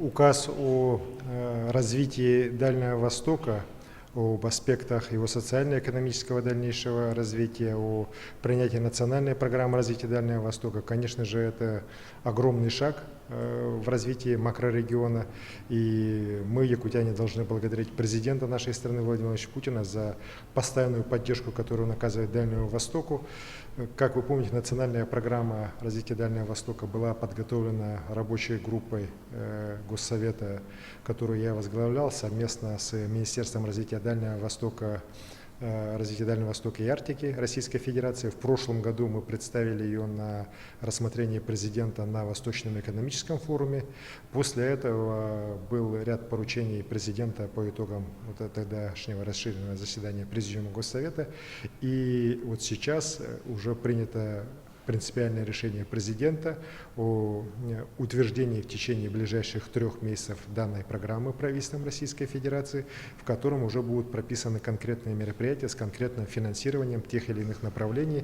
указ о развитии Дальнего Востока, об аспектах его социально-экономического дальнейшего развития, о принятии национальной программы развития Дальнего Востока. Конечно же, это огромный шаг в развитии макрорегиона. И мы, якутяне, должны благодарить президента нашей страны Владимира Владимировича Путина за постоянную поддержку, которую он оказывает Дальнему Востоку. Как вы помните, национальная программа развития Дальнего Востока была подготовлена рабочей группой Госсовета, которую я возглавлял совместно с Министерством развития Дальнего Востока, и Арктики Российской Федерации. В прошлом году мы представили ее на рассмотрение президента на Восточном экономическом форуме. После этого был ряд поручений президента по итогам тогдашнего расширенного заседания Президиума Госсовета. И вот сейчас уже принято принципиальное решение президента о утверждении в течение ближайших 3 месяцев данной программы правительством Российской Федерации, в котором уже будут прописаны конкретные мероприятия с конкретным финансированием тех или иных направлений,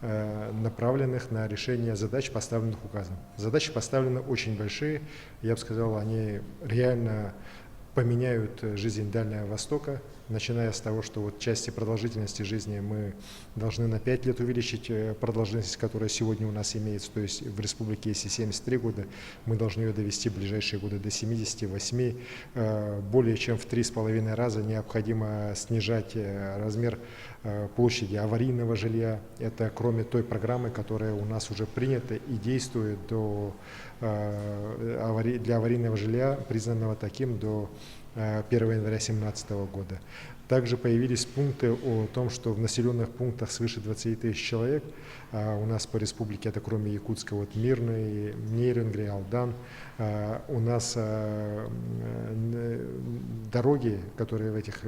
направленных на решение задач, поставленных указом. Задачи поставлены очень большие, я бы сказал, они реально поменяют жизнь Дальнего Востока, начиная с того, что вот части продолжительности жизни мы должны на 5 лет увеличить продолжительность, которая сегодня у нас имеется, то есть в республике если 73 года, мы должны ее довести в ближайшие годы до 78, более чем в 3,5 раза необходимо снижать размер площади аварийного жилья. Это кроме той программы, которая у нас уже принята и действует для аварийного жилья, признанного таким до 1 января 2017 года. Также появились пункты о том, что в населенных пунктах свыше 20 тысяч человек, у нас по республике, это кроме Якутска, вот Мирный, Нерюнгри, Алдан, у нас дороги, которые в этих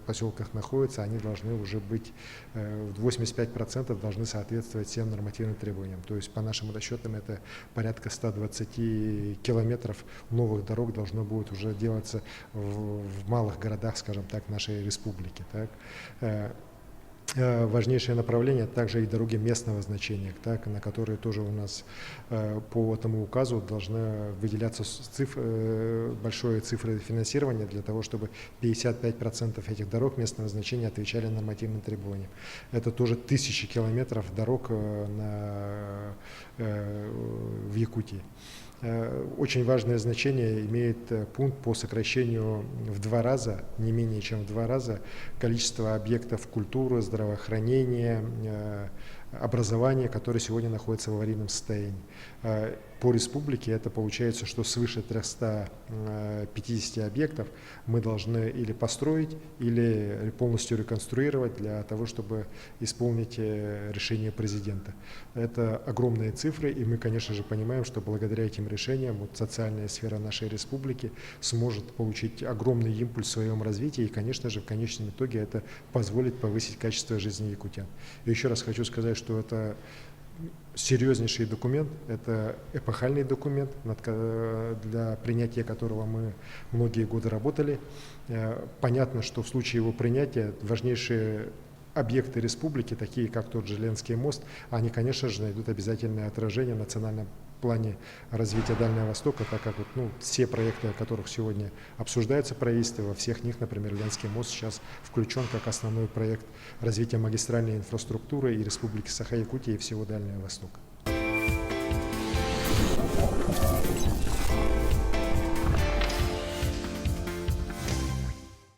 поселках находятся, они должны уже быть, 85% должны соответствовать всем нормативным требованиям. То есть по нашим расчетам это порядка 120 километров новых дорог должно будет уже делаться в малых городах, скажем так, нашей республики. Так. Важнейшее направление также и дороги местного значения, так, на которые тоже у нас по этому указу должны выделяться большие цифры финансирования для того, чтобы 55% этих дорог местного значения отвечали нормативным требованиям. Это тоже 1000 километров дорог в Якутии. Очень важное значение имеет пункт по сокращению в 2 раза, не менее чем в 2 раза, количество объектов культуры, здравоохранения, образования, которые сегодня находятся в аварийном состоянии. По республике это получается, что свыше 350 объектов мы должны или построить, или полностью реконструировать для того, чтобы исполнить решение президента. Это огромные цифры, и мы, конечно же, понимаем, что благодаря этим решениям вот социальная сфера нашей республики сможет получить огромный импульс в своем развитии, и, конечно же, в конечном итоге это позволит повысить качество жизни якутян. И еще раз хочу сказать, что это серьезнейший документ, это эпохальный документ, для принятия которого мы многие годы работали. Понятно, что в случае его принятия важнейшие объекты республики, такие как тот же Ленский мост, они, конечно же, найдут обязательное отражение в национальном плане развития Дальнего Востока, так как все проекты, о которых сегодня обсуждаются правительством, во всех них, например, Ленский мост сейчас включен как основной проект развития магистральной инфраструктуры и Республики Саха-Якутия и всего Дальнего Востока.